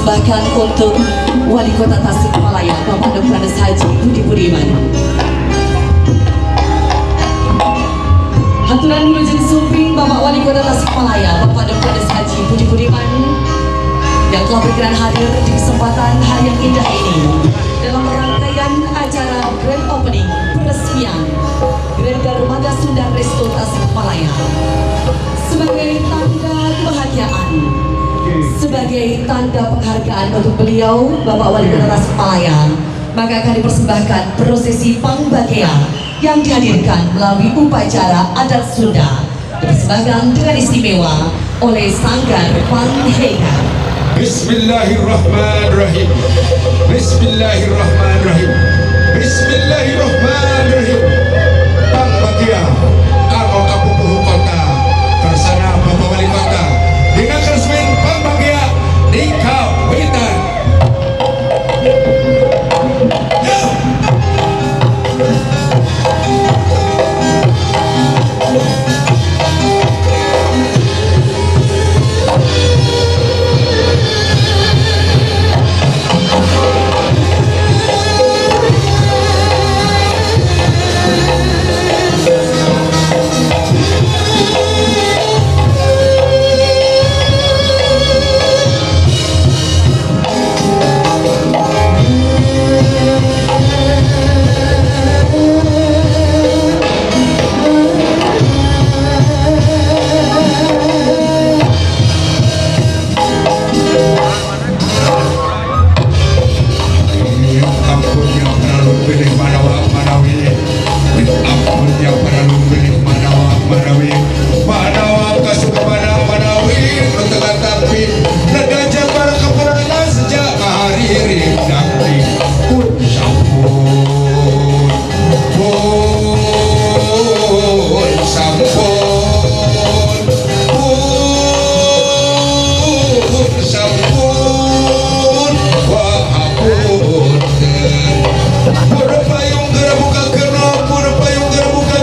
dipersembahkan untuk Wali Kota Tasikmalaya Bapak Dr. Haji Budi Budiman. Haturan wilujeng sumping Bapak Wali Kota Tasikmalaya Bapak Dr. Haji Budi Budiman yang telah berkenan hadir di kesempatan hari yang indah ini dalam rangkaian acara Grand Opening peresmian Grand Garuda Sunda Resto Tasikmalaya. Sebagai tanda kebahagiaan, sebagai tanda penghargaan untuk beliau Bapak Wali Kota Tasikmalaya, maka akan dipersembahkan prosesi Pangbagea yang dihadirkan melalui upacara adat Sunda, dipersembahkan dengan istimewa oleh Sanggar Panghega. Bismillahirrahmanirrahim. Bismillahirrahmanirrahim. Bismillahirrahmanirrahim. Pangbagea Aro Kabupaten Kota bersama Bapak Wali Kota dengan resmi Pangbagea di Kawitan. Pura payung gerak buka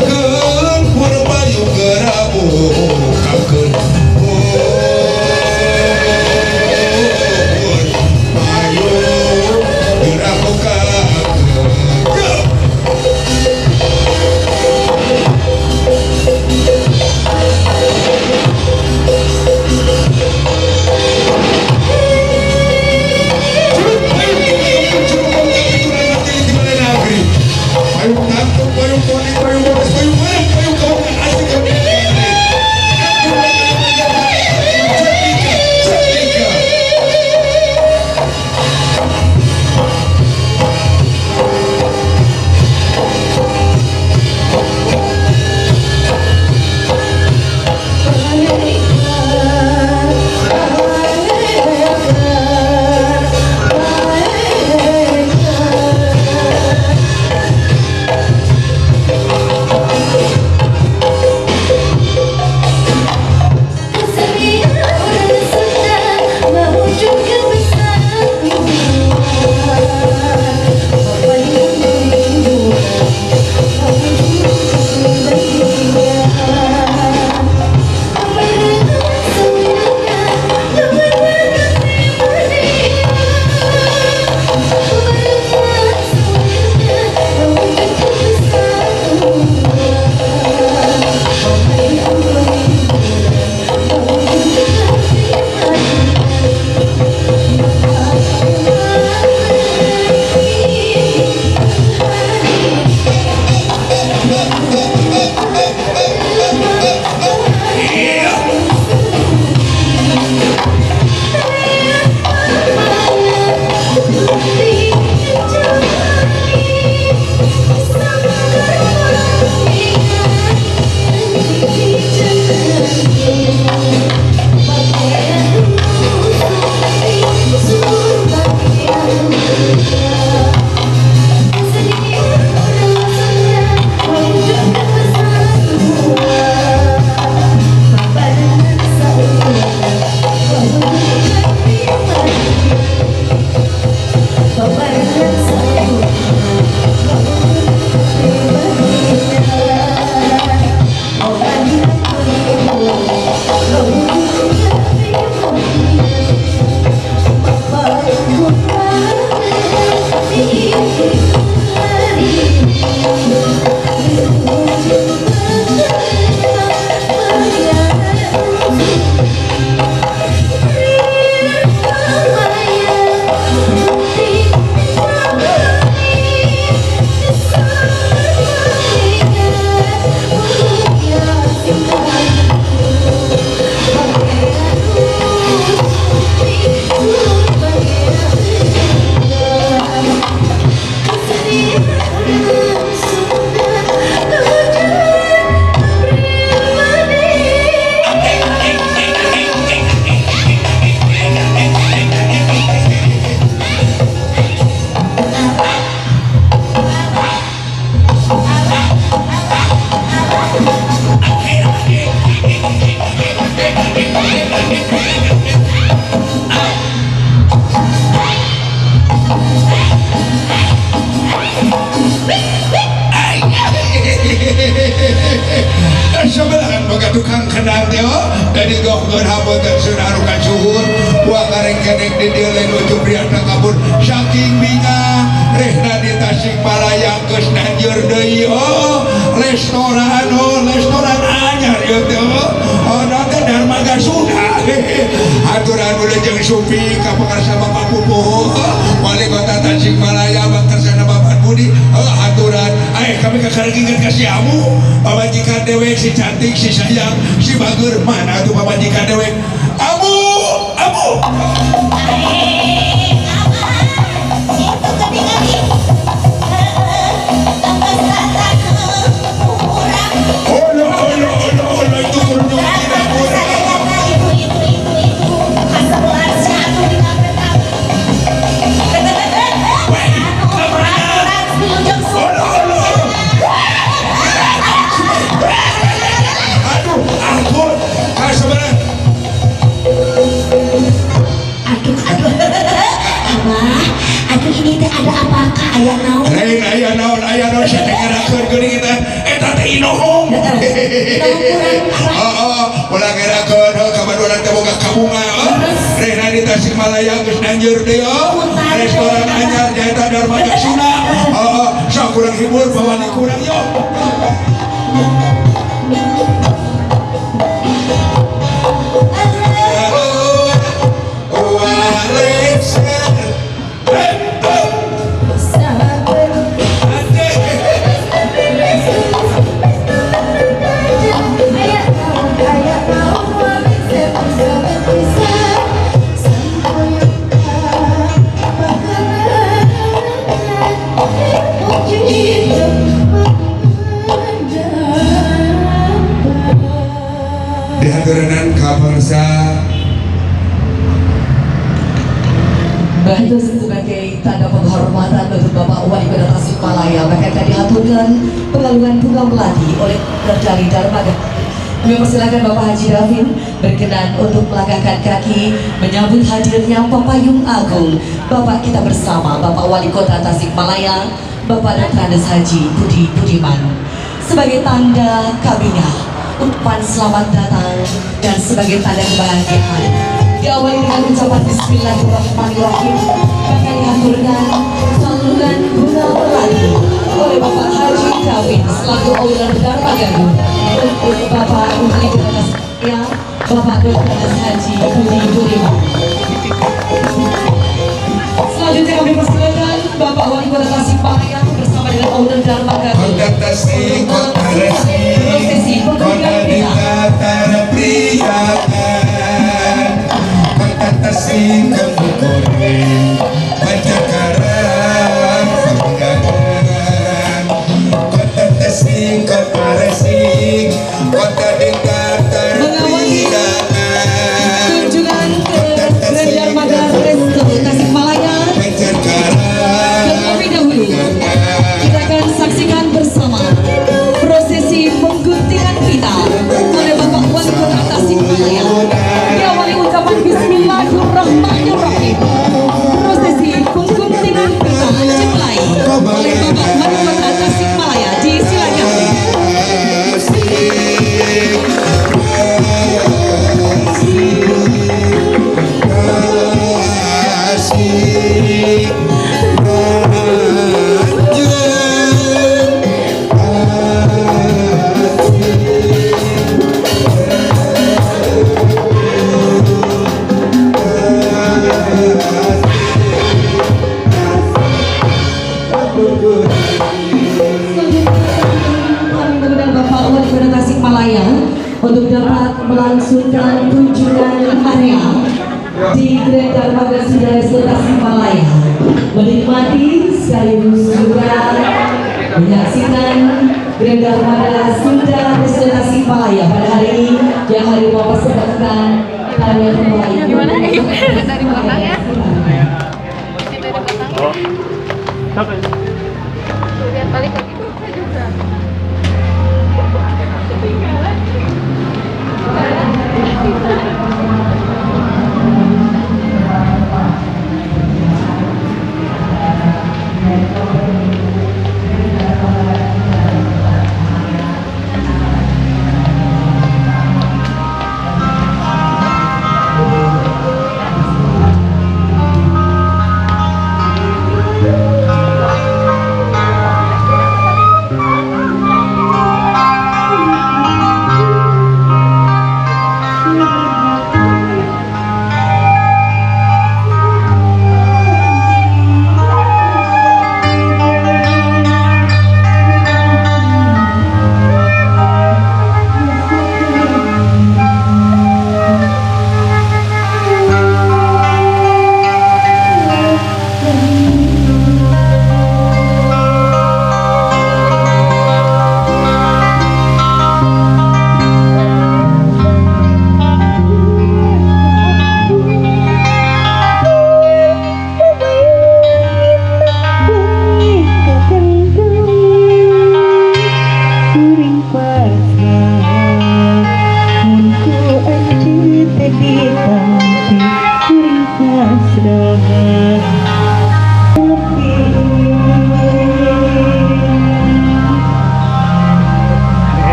Sebelahan boga tukang kenal teh dari gokkeun haboteun sunarukan suhun wa kareng-kareng di dieu lain ujung riana kabur saking binga rehna di Tasikmalaya geus nanjeur deui restoran anyar ieu teh nanti Darmaga Sunda aturan udah jeung supi ka pangarsa Bapak Pupuh wali kota Tasikmalaya Baktersana Bapak Budi aturan kami kakarengkeun ka si Amu pamajikan dewek si cantik si sayang si bager mana tuh pamajikan dewek Amu itu kurang tidak kurang aduh ampun sebenarnya aduh ini teh ada apakah aya naon? Lain aya naon saya ngerakeun geuning teh eta teh inohong. Ulah ngerakeun ka baduran teh boga kabunga. Rehna di Tasikmalaya geus nanjeur deui restoran anyar nyaeta Darmaga Sunda. Sok kurang hibur bawani kurang yo. Dihaturenan ka bangsa Itu sebagai tanda penghormatan untuk Bapak Wali Kota Tasikmalaya bahkan dihaturkan pengaluan bunga melati oleh dari Darmaga. Kami persilakan Bapak Haji Rafin berkenan untuk melangkahkan kaki menyambut hadirnya pepayung agung Bapak kita bersama Bapak Wali Kota Tasikmalaya Bapak Dr. Andes Haji Budi Budiman sebagai tanda kabinya ucapan selamat datang dan sebagai tanda kebahagiaan diawali dengan ucapan Bismillahirrahmanirrahim maka dihaturkan saluran bunga melati oleh Bapak Haji Rafin selaku owner Darmaga untuk Bapak Wali Kota Tasikmalaya Bapak Dr. Andes Haji Budi Budiman. Selanjutnya kami persilakan Bapak Wali Kota Tasikmalaya bersama dengan owner Darmaga Kota Tasik, kota Resik, kota Dikata Priyakan Kota Tasik, Kemukuri Pancakarang Panggangan Kota Tasik, kota Resik, kota Dikata Priyakan kunjungan ke Grand Darmaga Resto Tasikmalaya. Terlebih dahulu kita akan saksikan bersama prosesi pengguntingan pita oleh Bapak Wali Kota Tasikmalaya. Diawali ucapan Bismillahirrahmanirrahim. Prosesi pengguntingan pita dimulai oleh Bapak Wali Kota Tasikmalaya. Disilakan. Untuk dapat melangsungkan kunjungan area di Grand Darmaga Sunda Resto Tasikmalaya, menikmati sekaligus juga menyaksikan Grand Darmaga Sunda Resto Tasikmalaya pada hari ini yang hari mempersembahkan tarian Melayu. Gimana? Dari belakang ya? Dari belakang. Oh. Sampai. Lihat balik lagi juga.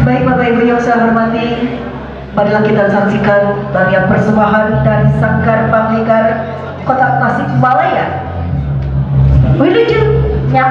Baik Bapak Ibu yang saya hormati, marilah kita saksikan tarian persembahan dari Sanggar Panglegar Kota Tasikmalaya. Wilujeng Nyak